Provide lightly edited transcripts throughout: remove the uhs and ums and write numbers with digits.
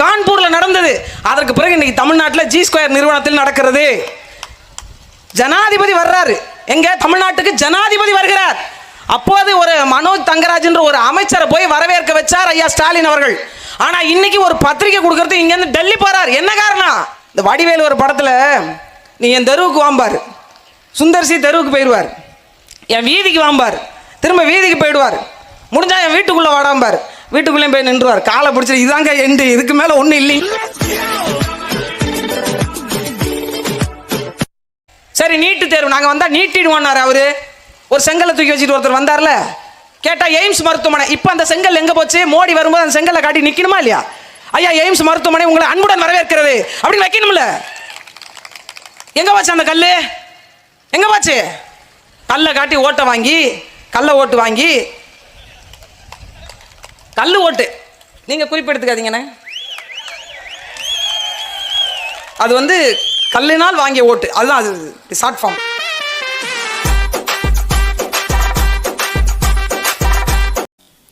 கான்பூர்ல நடந்தது. அதற்கு பிறகு இன்னைக்கு தமிழ்நாட்டில் ஜி ஸ்கொயர் நிறுவனத்தில் நடக்கிறது. ஜனாதிபதி வர்றாரு. எங்க தமிழ்நாட்டுக்கு ஜனாதிபதி வருகிறார். அப்போது ஒரு மனோஜ் தங்கராஜ் என்ற ஒரு அமைச்சரை போய் வரவேற்க வச்சார் ஐயா ஸ்டாலின் அவர்கள். ஆனா இன்னைக்கு ஒரு பத்திரிகை கொடுக்கறது இங்க இருந்து டெல்லி போறார். என்ன காரணம்? இந்த வடிவேலு ஒரு படத்துல நீ என் தெருவுக்கு வாம்பார், சுந்தர்சி தெருவுக்கு போயிடுவார், என் வீதிக்கு வாம்பார், திரும்ப வீதிக்கு போயிடுவார், முடிஞ்சா என் வீட்டுக்குள்ள வாடாம்பார், வீட்டுக்குள்ளேயும் போய் நின்றுவார். காலை பிடிச்சி இதாங்க எண்டு, இதுக்கு மேல ஒன்றும் இல்லை. சரி, நீட்டு தேர்வு நாங்கள் வந்தால் நீட்டிடுவான்னாரு அவரு. ஒரு செங்கலை தூக்கி வச்சுட்டு ஒருத்தர் வந்தார்ல, கேட்டா எய்ம்ஸ் மருத்துவமனை. இப்போ அந்த செங்கல் எங்க போச்சு? மோடி வரும்போது அந்த செங்கலை காட்டி நிற்கணுமா இல்லையா? ஐயா எய்ம்ஸ் மருத்துவமனை உங்களை அன்புடன் வரவேற்கிறது அப்படின்னு வைக்கணும்ல. எங்க போச்சு அந்த கல்லு? எங்க போச்சு? கல்லை காட்டி ஓட்டை வாங்கி, கல்லை ஓட்டு வாங்கி, கல்லு ஓட்டு நீங்க குறிப்பெடுத்துக்காதீங்கண்ணே, அது வந்து கல்லினால் வாங்கிய ஓட்டு, அதுதான் அது ஷார்ட் ஃபார்ம்.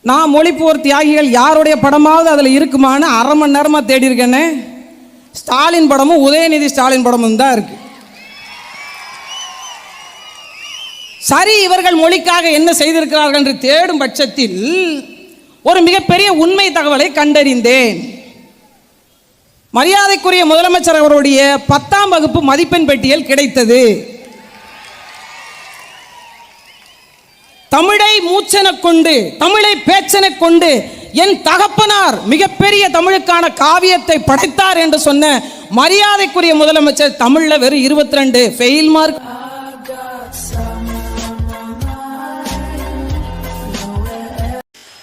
நான் மொழிப்போர் தியாகிகள் யாருடைய படமாவது அதில் இருக்குமான்னு அரை மணி நேரமாக தேடி இருக்கேன்னு. ஸ்டாலின் படமும் உதயநிதி ஸ்டாலின் படமும் தான் இருக்கு. சரி, இவர்கள் மொழிக்காக என்ன செய்திருக்கிறார்கள் என்று தேடும் பட்சத்தில் ஒரு மிகப்பெரிய உண்மை தகவலை கண்டறிந்தேன். மரியாதைக்குரிய முதலமைச்சர் அவருடைய 10ஆம் வகுப்பு மதிப்பெண் பட்டியல் கிடைத்தது. தமிழை மூச்சென கொண்டு, தமிழை பேச்சென கொண்டு என் தகப்பனார் மிகப்பெரிய தமிழுக்கான காவியத்தை படைத்தார் என்று சொன்ன மரியாதைக்குரிய முதலமைச்சர் தமிழ்ல வெறும் 22 ஃபெயில் மார்க்.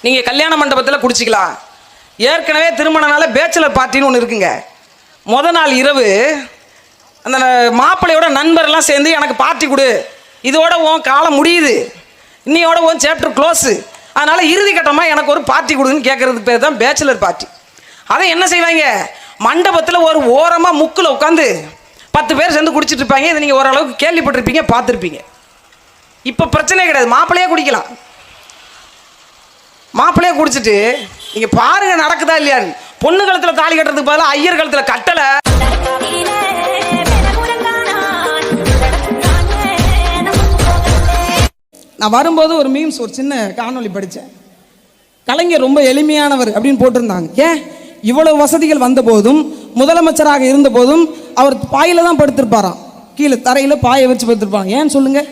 நீங்க கல்யாண மண்டபத்தில் குடிச்சிக்கலாம். ஏற்கனவே திருமண நாள் பேச்சுலர் பார்ட்டின்னு ஒன்று இருக்குங்க. முத நாள் இரவு அந்த மாப்பிள்ளையோட நண்பர்லாம் சேர்ந்து எனக்கு பார்ட்டி கொடு, இதோட உன் காலம் முடியுது, இன்னையோட உன் சாப்டர் க்ளோஸு, அதனால இறுதி கட்டமாக எனக்கு ஒரு பார்ட்டி கொடுன்னு கேட்கறதுக்கு பேர் தான் பேச்சுலர் பார்ட்டி. அதை என்ன செய்வாங்க? மண்டபத்தில் ஒரு ஓரமாக முக்கில் உட்காந்து 10 பேர் சேர்ந்து குடிச்சிட்டு இருப்பாங்க. இதை நீங்கள் ஓரளவுக்கு கேள்விப்பட்டிருப்பீங்க, பார்த்துருப்பீங்க. இப்போ பிரச்சனையே கிடையாது, மாப்பிள்ளையே குடிக்கலாம். மாப்பிள்ளையே குடிச்சிட்டு நீங்க பாருங்க நடக்குதா இல்லையான்னு. பொண்ணு கழுத்துல தாலி கட்டுறதுக்கு பதிலாக ஐயர் கழுத்துல கட்டலை. நான் வரும்போது ஒரு மீம்ஸ், ஒரு சின்ன காணொலி படித்தேன். கலைஞர் ரொம்ப எளிமையானவர் அப்படின்னு போட்டிருந்தாங்க. ஏன் இவ்வளவு வசதிகள் வந்த போதும், முதலமைச்சராக இருந்த போதும் அவர் பாயில தான் படுத்திருப்பாராம், கீழே தரையில் பாயை வச்சு படுத்திருப்பாங்க. ஏன்னு சொல்லுங்க?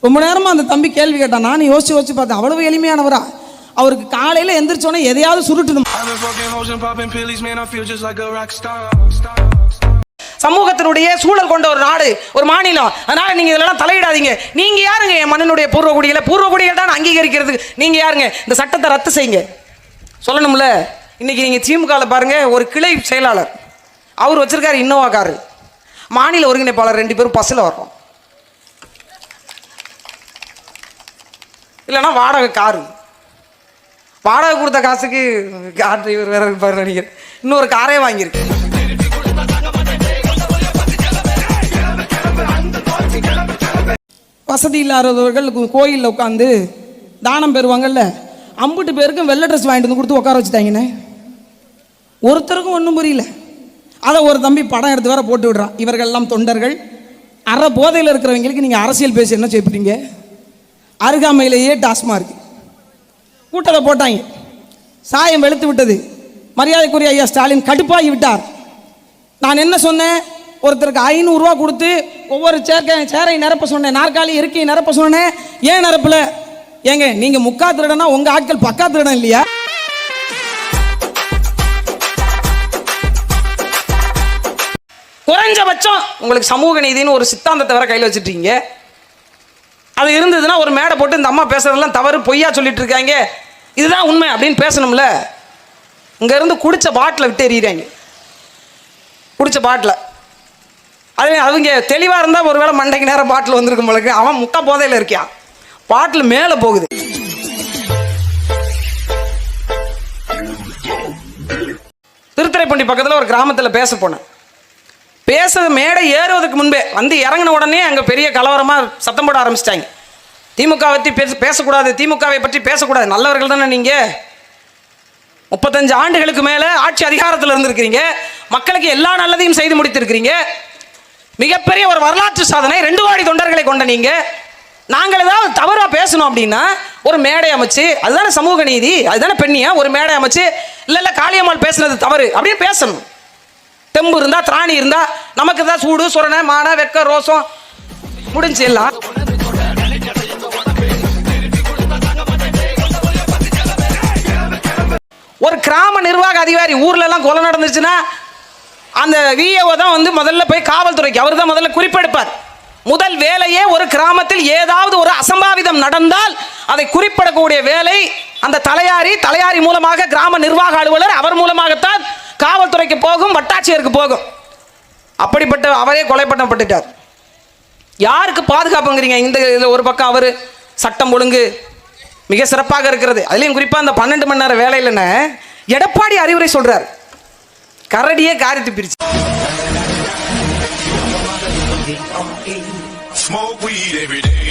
ரொம்ப நேரமா அந்த தம்பி கேள்வி கேட்டான். நானும் யோசிச்சு பார்த்தேன், அவ்வளவு எளிமையானவரா? அவருக்கு காலையில் எந்திரிச்சோன்னே எதையாவது சுருட்டணும். சமூகத்தினுடைய சூழல் கொண்ட ஒரு நாடு, ஒரு மாநிலம். அதனால நீங்க இதெல்லாம் தலையிடாதீங்க. நீங்க யாருங்க என் மண்ணினுடைய பூர்வகுடிகள் தான் அங்கீகரிக்கிறதுக்கு? நீங்க யாருங்க? இந்த சட்டத்தை ரத்து செய்யுங்க சொல்லணும்ல. இன்னைக்கு நீங்க திமுக பாருங்க, ஒரு கிளை செயலாளர் அவர் வச்சிருக்காரு இன்னோவா காரு, மாநில ஒருங்கிணைப்பாளர் 2 பேரும் பஸ்ஸில் வர்றோம், இல்லைன்னா வாடகை காரு. வாடகை கொடுத்த காசுக்கு கார் டிரைவர் வேற இருப்பார் நினைக்கிறேன், இன்னொரு காரே வாங்கியிருக்கு. வசதி இல்லாதவர்கள் கோயிலில் உட்காந்து தானம் பெறுவாங்கல்ல, 50 பேருக்கும் வெள்ளை ட்ரெஸ் வாங்கிட்டு வந்து கொடுத்து உட்கார வச்சுட்டாங்கண்ணே. ஒருத்தருக்கும் ஒன்றும் புரியல. அதை ஒரு தம்பி படம் எடுத்து வேற போட்டு விடுறான். இவர்கள்லாம் தொண்டர்கள், அரை போதையில் இருக்கிறவங்களுக்கு நீங்கள் அரசியல் பேசி என்ன செய்யப்பட்டீங்க? அருகாமையிலேயே டாஸ்மார்க் கூட்டத்தை போட்டாங்க. சாயம் வெளுத்து விட்டது. மரியாதைக்குரிய ஐயா ஸ்டாலின் கடுப்பாகி விட்டார். நான் என்ன சொன்னேன்? ஒருத்தருக்கு 500 ரூபா கொடுத்து ஒவ்வொரு சேரை நிரப்ப சொன்னேன், நாற்காலி இருக்கையை நிரப்ப சொன்னேன். ஏன் நிரப்பல? ஏங்க நீங்க முக்கா திருடனா உங்க ஆட்கள் பக்கா திருடன் இல்லையா? குறைஞ்சபட்சம் உங்களுக்கு சமூக நீதினு ஒரு சித்தாந்தத்தை வர கையில் வச்சுட்டீங்க. அது இருந்ததுன்னா ஒரு மேடை போட்டு இந்த அம்மா பேசுறதெல்லாம் தவறு, பொய்யா சொல்லிட்டு இருக்காங்க, இதுதான் உண்மை அப்படின்னு பேசணும்ல. இங்க இருந்து குடிச்ச பாட்டில் விட்டு எறிகிறாங்க. குடிச்ச பாட்டில் அது அவங்க தெளிவாக இருந்தால் ஒருவேளை மண்டைக்கு நேரம் பாட்டில் வந்திருக்கும் போலக்கு. அவன் முக்கா போதையில் இருக்கான், பாட்டில் மேலே போகுது. திருத்துறைப்பூண்டி பக்கத்தில் ஒரு கிராமத்தில் பேச போனேன். மேடை ஏறுவதற்கு முன்பே வந்து இறங்கின உடனே அங்கே பெரிய கலவரமாக சத்தம் போட ஆரம்பிச்சிட்டாங்க. திமுக பற்றி பேசக்கூடாது, திமுகவை பற்றி பேசக்கூடாது. நல்லவர்கள் தானே நீங்கள், 35 ஆண்டுகளுக்கு மேல ஆட்சி அதிகாரத்தில் இருந்திருக்கிறீங்க, மக்களுக்கு எல்லா நல்லதையும் செய்து முடித்திருக்கிறீங்க. மிகப்பெரிய ஒரு வரலாற்று சாதனை, 2 கோடி தொண்டர்களை கொண்ட நீங்க, நாங்கள் ஏதாவது தவறா பேசணும் அப்படின்னா ஒரு மேடை அமைச்சு, அதுதானே சமூக நீதி, அதுதானே பெண்ணியா, ஒரு மேடை அமைச்சு இல்ல காளியம்மாள் பேசுனது தவறு அப்படின்னு பேசணும். தெம்பு இருந்தா, திராணி இருந்தா, நமக்கு தான் சூடு சுரணை மான வெக்க ரோசம் முடிஞ்சு எல்லாம். ஒரு கிராம நிர்வாக அதிகாரி ஊர்ல எல்லாம் கொலை நடந்துச்சுன்னா அந்த விஏஓ தான் வந்து முதல்ல போய் காவல்துறைக்கு அவர் தான் முதல்ல குறிப்பெடுப்பார். முதல் வேலையே ஒரு கிராமத்தில் ஏதாவது ஒரு அசம்பாவிதம் நடந்தால் அதை குறிப்பிடக்கூடிய வேலை அந்த தலையாரி மூலமாக கிராம நிர்வாக அலுவலர் அவர் மூலமாகத்தான் காவல்துறைக்கு போகும், வட்டாட்சியருக்கு போகும். அப்படிப்பட்ட அவரே கொலை பண்ணப்பட்டுட்டார். யாருக்கு பாதுகாப்புங்கிறீங்க? இந்த இதில் ஒரு பக்கம் அவர் சட்டம் ஒழுங்கு மிக சிறப்பாக இருக்கிறது, அதுலேயும் குறிப்பாக அந்த 12 மணி நேரம் வேலையில்னு எடப்பாடி அறிவுரை சொல்றார். கரடியே காரியத்தை பிரிச்சு Smoke weed every day.